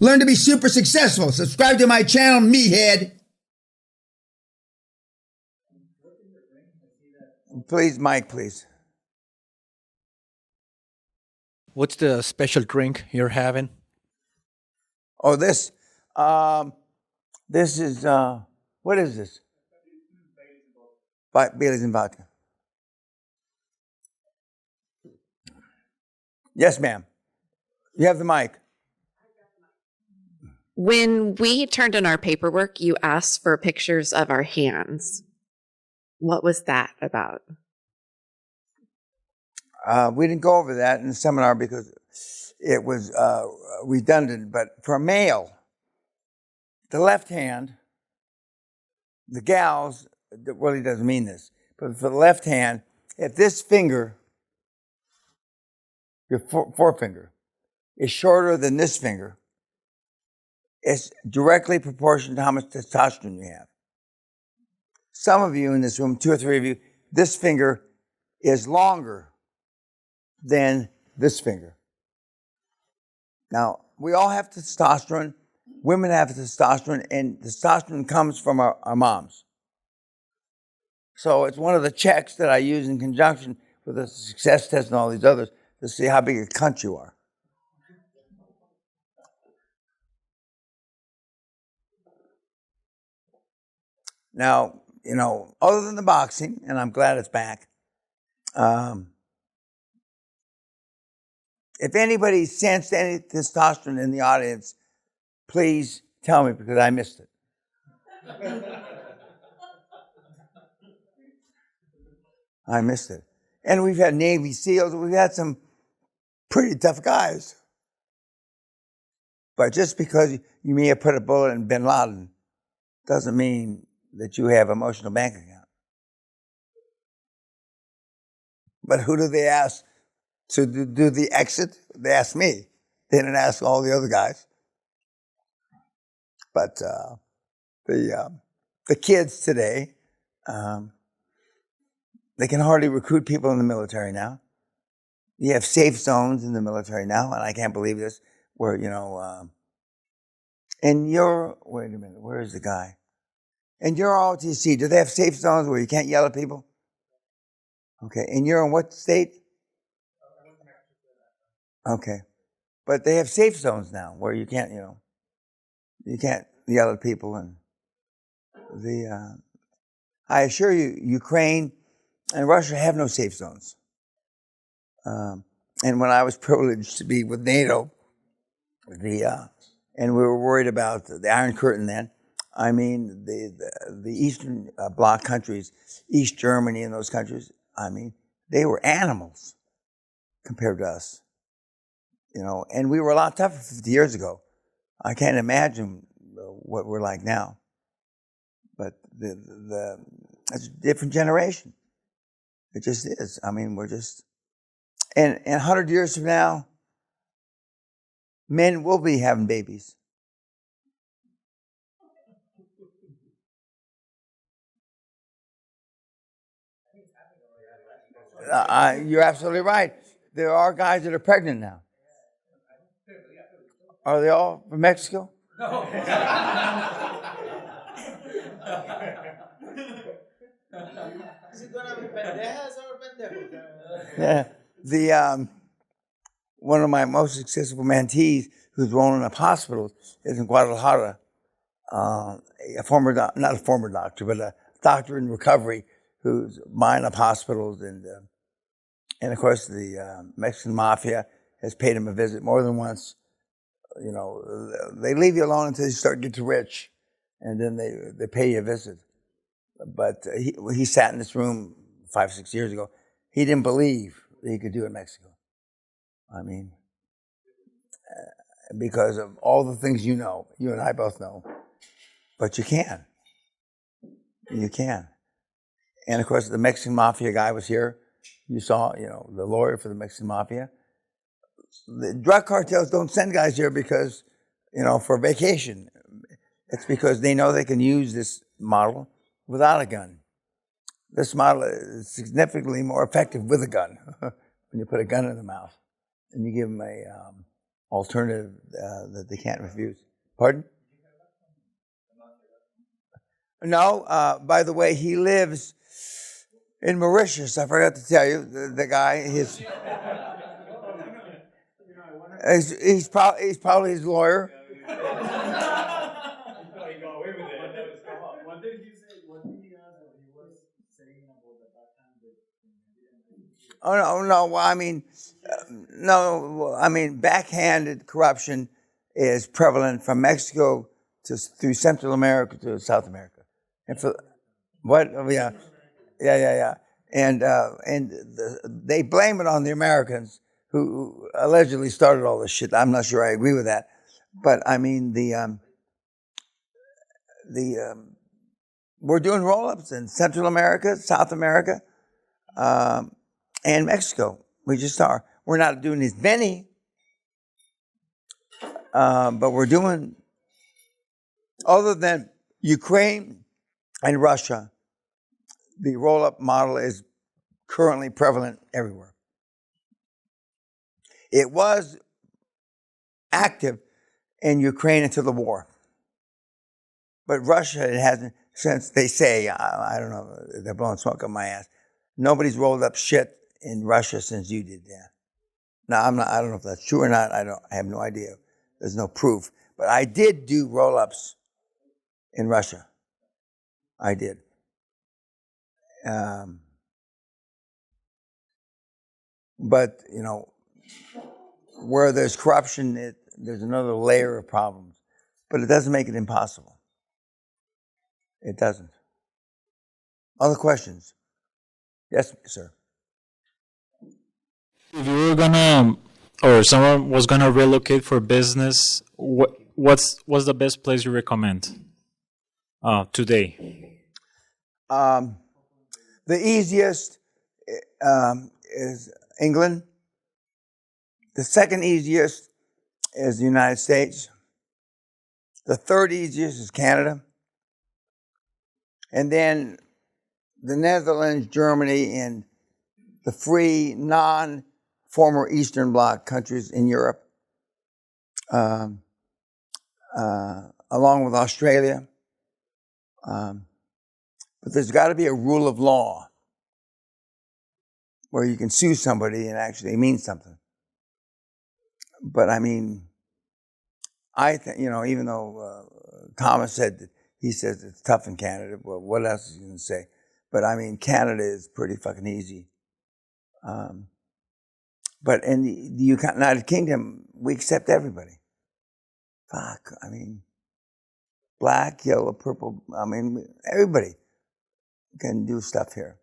Learn to be super successful. Subscribe to my channel, Meathead. Please, Mike, please. What's the special drink you're having? Oh, this is, what is this? Bailey's and vodka. Yes, ma'am. You have the mic. When we turned in our paperwork, you asked for pictures of our hands. What was that about? We didn't go over that in the seminar because it was redundant, but for a male, the left hand, the gals, it really doesn't mean this, but for the left hand, if this finger, your forefinger, is shorter than this finger, it's directly proportional to how much testosterone you have. Some of you in this room, 2 or 3 of you, this finger is longer than this finger. Now, we all have testosterone. Women have testosterone, and testosterone comes from our moms. So it's one of the checks that I use in conjunction with the success test and all these others to see how big a cunt you are. Now, you know, other than the boxing, and I'm glad it's back, if anybody sensed any testosterone in the audience, please tell me because I missed it. I missed it. And we've had Navy SEALs, we've had some pretty tough guys. But just because you may have put a bullet in Bin Laden doesn't mean that you have emotional bank account. But who do they ask to do the exit? They asked me. They didn't ask all the other guys. But the kids today, they can hardly recruit people in the military now. You have safe zones in the military now, and I can't believe this, where, you know, and wait a minute, where is the guy? And you're ROTC, do they have safe zones where you can't yell at people? Okay, and you're in what state? Okay, but they have safe zones now where you can't, you know, you can't yell at people. And I assure you, Ukraine and Russia have no safe zones. And when I was privileged to be with NATO, and we were worried about the Iron Curtain then, I mean, the Eastern Bloc countries, East Germany and those countries, I mean, they were animals compared to us, you know, and we were a lot tougher 50 years ago. I can't imagine what we're like now, but it's a different generation. It just is. I mean, we're just, and 100 years from now, men will be having babies. You're absolutely right. There are guys that are pregnant now. Are they all from Mexico? No. Yeah. One of my most successful mentees, who's rolling up hospitals, is in Guadalajara. Not a former doctor, but a doctor in recovery who's buying up hospitals, and of course the Mexican Mafia has paid him a visit more than once. You know, they leave you alone until you start getting rich, and then they pay you a visit. But he sat in this room 5, 6 years ago. He didn't believe that he could do it in Mexico. I mean, because of all the things you know, you and I both know. But you can. You can. And of course, the Mexican Mafia guy was here. You saw, you know, the lawyer for the Mexican Mafia. The drug cartels don't send guys here because, you know, for vacation. It's because they know they can use this model without a gun. This model is significantly more effective with a gun. When you put a gun in the mouth and you give them alternative that they can't refuse. Pardon? No, by the way, he lives in Mauritius. I forgot to tell you, the guy, he's probably his lawyer. What did he say? What did he ask that he was saying about the backhand that Oh no! Well, I mean, no. I mean, backhanded corruption is prevalent from Mexico through Central America to South America, and for what? Oh, yeah, and they blame it on the Americans who allegedly started all this shit. I'm not sure I agree with that, but I mean we're doing roll-ups in Central America, South America. And Mexico. We just are. We're not doing as many, but we're doing, other than Ukraine and Russia, the roll-up model is currently prevalent everywhere. It was active in Ukraine until the war. But Russia, it hasn't, since they say, I don't know, they're blowing smoke up my ass. Nobody's rolled up shit in Russia since you did that. Now, I don't know if that's true or not. I have no idea. There's no proof. But I did do roll-ups in Russia. I did. But, you know, where there's corruption, there's another layer of problems. But it doesn't make it impossible. It doesn't. Other questions? Yes, sir. If you were gonna, or someone was gonna relocate for business, what's the best place you recommend today? The easiest is England. The second easiest is the United States. The third easiest is Canada. And then the Netherlands, Germany, and the free non-former Eastern Bloc countries in Europe, along with Australia. But there's got to be a rule of law where you can sue somebody and actually mean something. But I mean, I think, you know, even though Thomas said that he says it's tough in Canada, well, what else is he going to say? But I mean, Canada is pretty fucking easy. But in the United Kingdom, we accept everybody. Fuck, I mean, black, yellow, purple, I mean, everybody can do stuff here.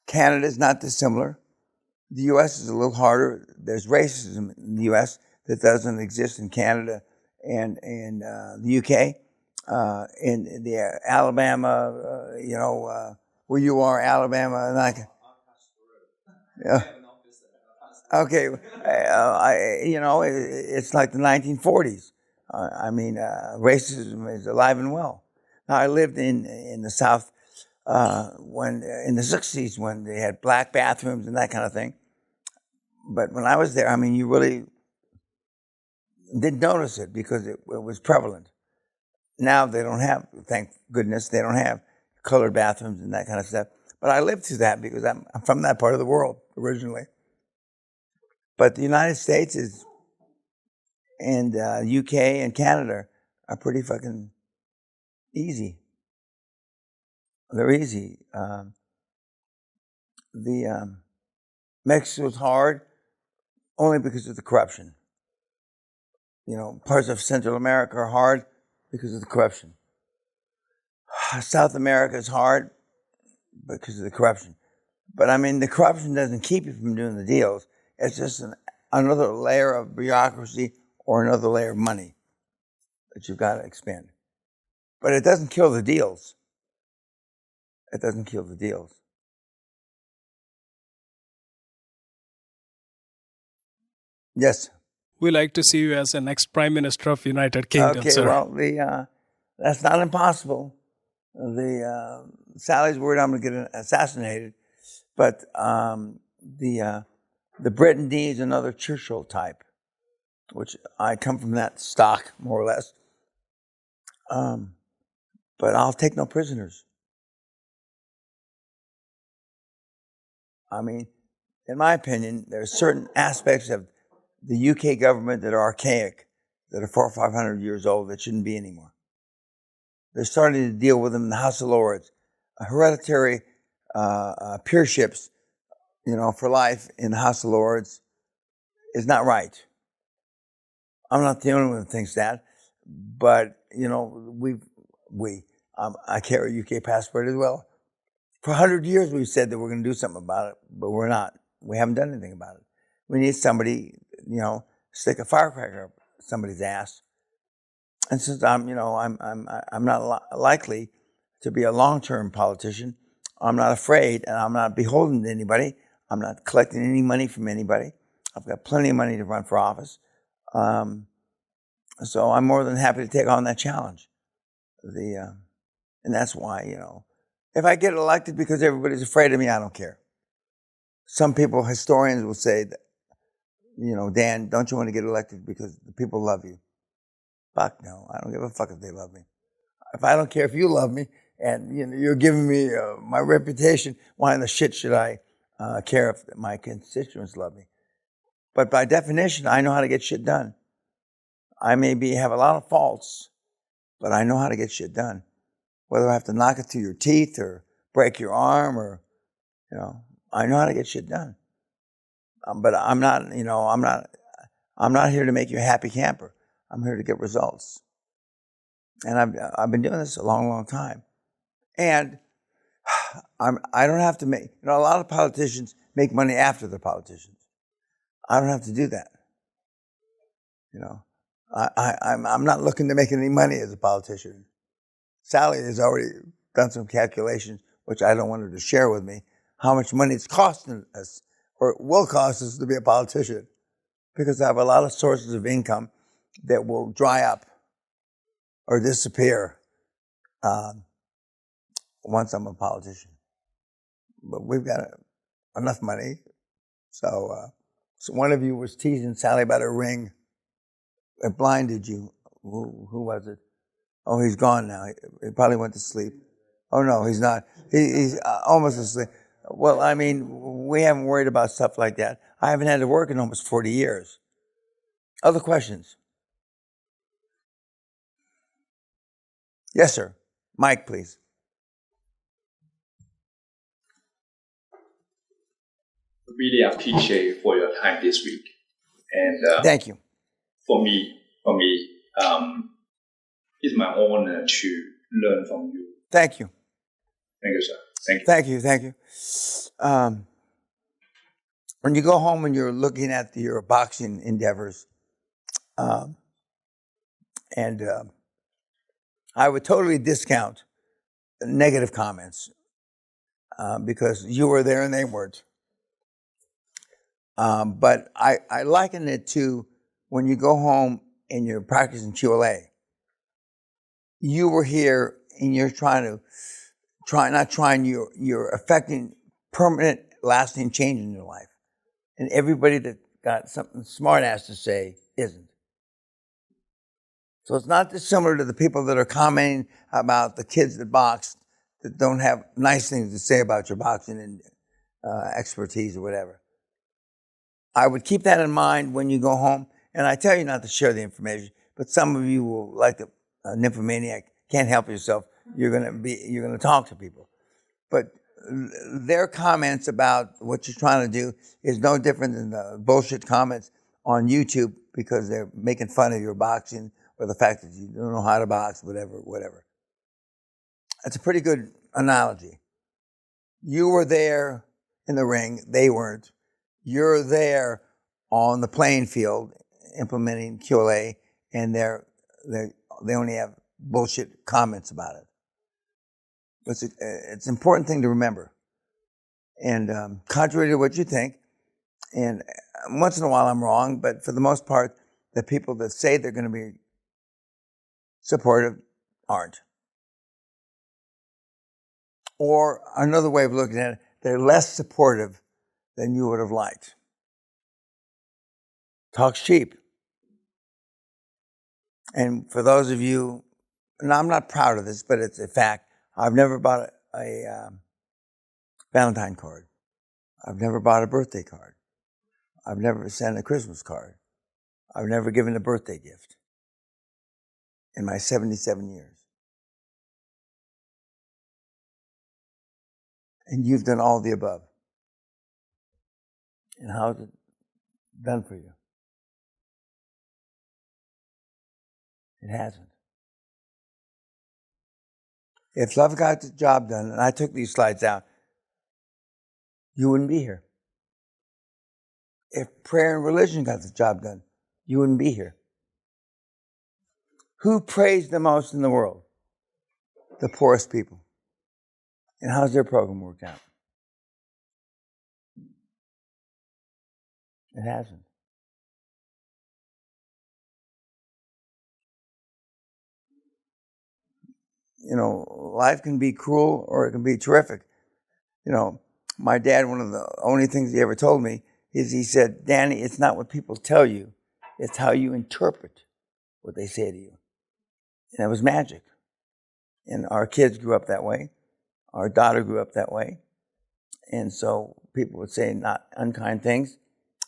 Canada is not dissimilar. The U.S. is a little harder. There's racism in the U.S. that doesn't exist in Canada and the U.K. In the Alabama, you know, where you are, Alabama, and yeah. Okay, you know, it's like the 1940s. I mean, racism is alive and well. Now, I lived in the South when in the 60s when they had black bathrooms and that kind of thing. But when I was there, I mean, you really didn't notice it because it was prevalent. Now they don't have, thank goodness, they don't have colored bathrooms and that kind of stuff. But I lived through that because I'm from that part of the world originally. But the United States is, and UK and Canada are pretty fucking easy. They're easy. Mexico's hard only because of the corruption. You know, parts of Central America are hard because of the corruption. South America is hard because of the corruption. But I mean, the corruption doesn't keep you from doing the deals. It's just another layer of bureaucracy or another layer of money that you've got to expend. But it doesn't kill the deals. It doesn't kill the deals. Yes. We like to see you as the next Prime Minister of United Kingdom, Okay, sir. well, that's not impossible. Sally's worried I'm going to get assassinated, but the Britain needs another Churchill type. which I come from that stock, more or less. But I'll take no prisoners. I mean, in my opinion, there are certain aspects of the UK government that are archaic, that are 400 or 500 years old, that shouldn't be anymore. They're starting to deal with them in the House of Lords. Hereditary peerships, for life in the House of Lords is not right. I'm not the only one that thinks that, but I carry a UK passport as well. For 100 years, we've said that we're going to do something about it, but we're not. We haven't done anything about it. We need somebody, stick a firecracker up somebody's ass. And since I'm not likely to be a long-term politician, I'm not afraid, and I'm not beholden to anybody. I'm not collecting any money from anybody. I've got plenty of money to run for office. So I'm more than happy to take on that challenge. And that's why, if I get elected because everybody's afraid of me, I don't care. Some people, historians, will say that, Dan, don't you want to get elected because the people love you? Fuck no, I don't give a fuck if they love me. If I don't care if you love me and you're giving me my reputation, why in the shit should I care if my constituents love me? But by definition, I know how to get shit done. I have a lot of faults, but I know how to get shit done. Whether I have to knock it through your teeth or break your arm or, I know how to get shit done. But I'm not here to make you a happy camper. I'm here to get results. And I've been doing this a long, long time. And I don't have to make, a lot of politicians make money after they're politicians. I don't have to do that. I'm not looking to make any money as a politician. Sally has already done some calculations, which I don't want her to share with me, how much money it's costing us, or it will cost us to be a politician, because I have a lot of sources of income that will dry up or disappear once I'm a politician. But we've got enough money. So one of you was teasing Sally about a ring. It blinded you. Who was it? Oh, he's gone now. He probably went to sleep. Oh, no, he's not. He's almost asleep. Well, we haven't worried about stuff like that. I haven't had to work in almost 40 years. Other questions? Yes, sir. Mike, please. Really appreciate for your time this week. And thank you. For me, it's my honor to learn from you. Thank you. Thank you, sir. Thank you. When you go home and you're looking at your boxing endeavors, and I would totally discount negative comments because you were there and they weren't. But I liken it to when you go home and you're practicing QLA. You were here and you're you're affecting permanent, lasting change in your life. And everybody that got something smart ass to say isn't. So it's not dissimilar to the people that are commenting about the kids that box that don't have nice things to say about your boxing and expertise or whatever. I would keep that in mind when you go home. And I tell you not to share the information, but some of you will, like a nymphomaniac, can't help yourself. You're gonna talk to people. But their comments about what you're trying to do is no different than the bullshit comments on YouTube because they're making fun of your boxing or the fact that you don't know how to box, whatever. That's a pretty good analogy. You were there in the ring, they weren't. You're there on the playing field implementing QLA, and they only have bullshit comments about it. It's an important thing to remember. And contrary to what you think, and once in a while I'm wrong, but for the most part, the people that say they're going to be supportive aren't. Or another way of looking at it, they're less supportive than you would have liked. Talk's cheap. And for those of you, and I'm not proud of this, but it's a fact, I've never bought a Valentine card. I've never bought a birthday card. I've never sent a Christmas card. I've never given a birthday gift in my 77 years. And you've done all the above. And how's it done for you? It hasn't. If love got the job done, and I took these slides out, you wouldn't be here. If prayer and religion got the job done, you wouldn't be here. Who prays the most in the world? The poorest people. And how's their program worked out? It hasn't. You know, life can be cruel or it can be terrific. You know, my dad, one of the only things he ever told me is he said, Danny, it's not what people tell you, it's how you interpret what they say to you. And it was magic. And our kids grew up that way. Our daughter grew up that way. And so people would say not unkind things,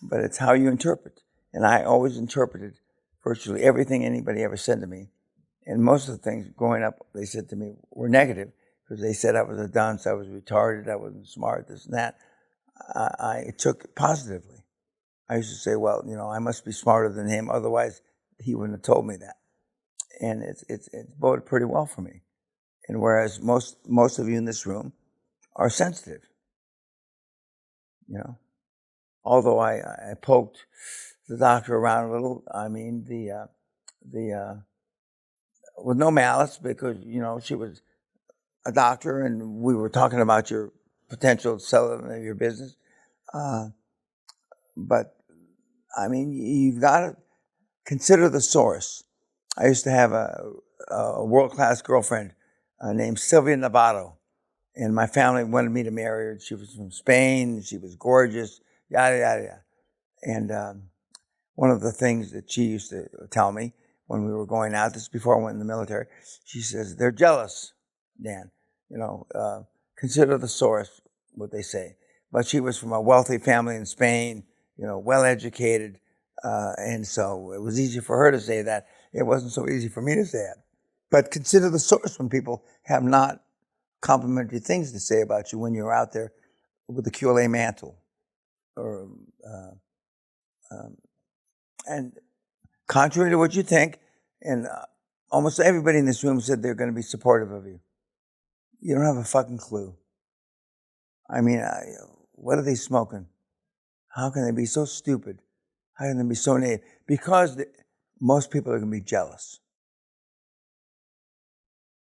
but it's how you interpret. And I always interpreted virtually everything anybody ever said to me. And most of the things growing up, they said to me were negative because they said I was a dunce, I was retarded, I wasn't smart, this and that. I took it positively. I used to say, well, you know, I must be smarter than him, otherwise he wouldn't have told me that. And it's boded pretty well for me. And whereas most of you in this room are sensitive, you know. Although I poked the doctor around a little, I mean, with no malice, because, you know, she was a doctor and we were talking about your potential selling your business. But, I mean, you've got to consider the source. I used to have a world-class girlfriend named Sylvia Novato, and my family wanted me to marry her. She was from Spain, she was gorgeous, yada, yada, yada. And one of the things that she used to tell me when we were going out, this is before I went in the military, she says, they're jealous, Dan. You know, consider the source, what they say. But she was from a wealthy family in Spain, you know, well-educated, and so it was easy for her to say that. It wasn't so easy for me to say it. But consider the source when people have not complimentary things to say about you when you're out there with the QLA mantle. And contrary to what you think, and almost everybody in this room said they're going to be supportive of you. You don't have a fucking clue. I mean, what are they smoking? How can they be so stupid? How can they be so naive? Because most people are going to be jealous.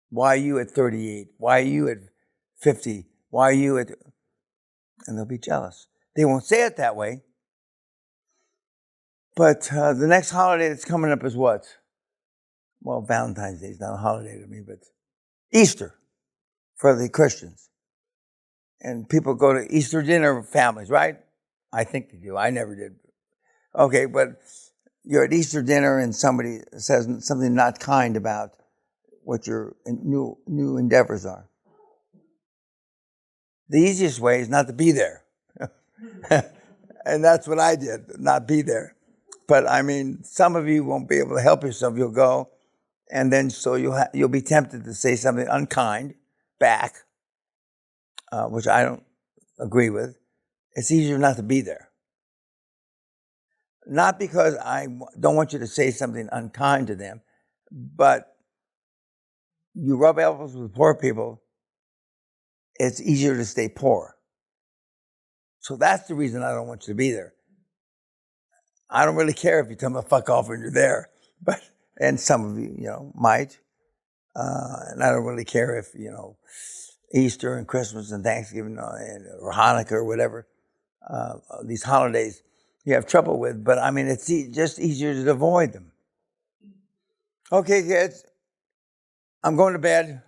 Why are you at 38? Why are you at 50? Why are you at... And they'll be jealous. They won't say it that way. But the next holiday that's coming up is what? Well, Valentine's Day is not a holiday to me, but Easter for the Christians. And people go to Easter dinner with families, right? I think they do. I never did. Okay, but you're at Easter dinner and somebody says something not kind about what your new endeavors are. The easiest way is not to be there. And that's what I did, not be there. But I mean, some of you won't be able to help yourself. You'll go, and then so you'll be tempted to say something unkind back, which I don't agree with. It's easier not to be there. Not because I don't want you to say something unkind to them, but you rub elbows with poor people, it's easier to stay poor. So that's the reason I don't want you to be there. I don't really care if you tell me to fuck off when you're there, and some of you, you know, might. And I don't really care if, you know, Easter and Christmas and Thanksgiving or Hanukkah or whatever, these holidays you have trouble with, but I mean, it's just easier to avoid them. Okay, kids, I'm going to bed.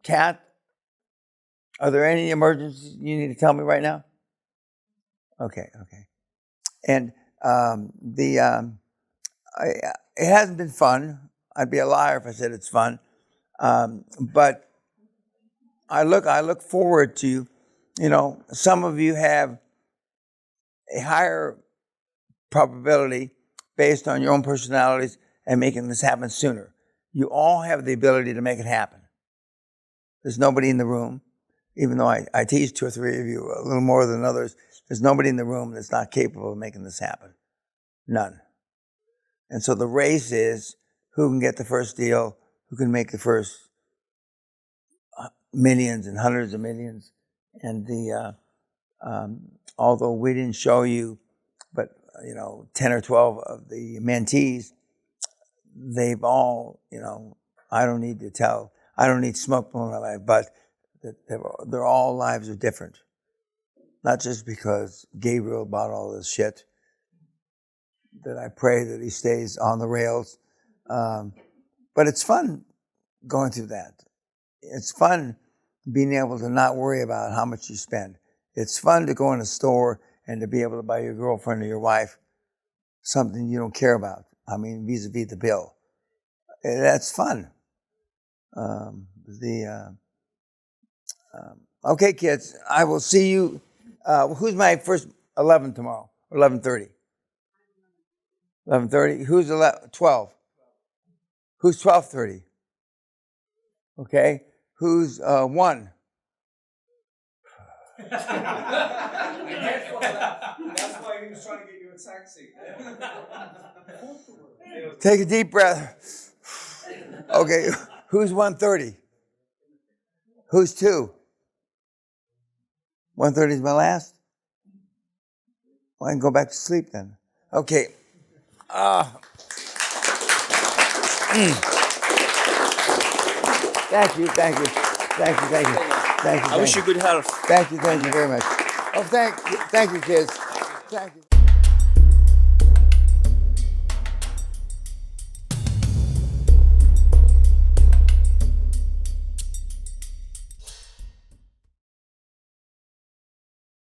Kat, are there any emergencies you need to tell me right now? Okay. And it hasn't been fun. I'd be a liar if I said it's fun. But I look forward to, some of you have a higher probability based on your own personalities and making this happen sooner. You all have the ability to make it happen. There's nobody in the room, even though I tease 2 or 3 of you a little more than others, there's nobody in the room that's not capable of making this happen. None. And so the race is who can get the first deal, who can make the first millions and hundreds of millions. And although we didn't show you, but 10 or 12 of the mentees, they've all, I don't need to tell, I don't need smoke blowing up my butt, that their all lives are different. Not just because Gabriel bought all this shit, that I pray that he stays on the rails. But it's fun going through that. It's fun being able to not worry about how much you spend. It's fun to go in a store and to be able to buy your girlfriend or your wife something you don't care about. I mean, vis-a-vis the bill. That's fun. Okay, kids, I will see you. Who's my first 11 tomorrow? Or 11:30? 11:30. Who's 12? Who's 12:30? Okay. Who's 1? That's why he was trying to get you a taxi. Take a deep breath. Okay. Who's 1:30? Who's 2? 1:30 is my last? Well, I can go back to sleep then. Okay. Thank you. I wish you good health. Thank you very much. Oh, thank you, kids. Thank you.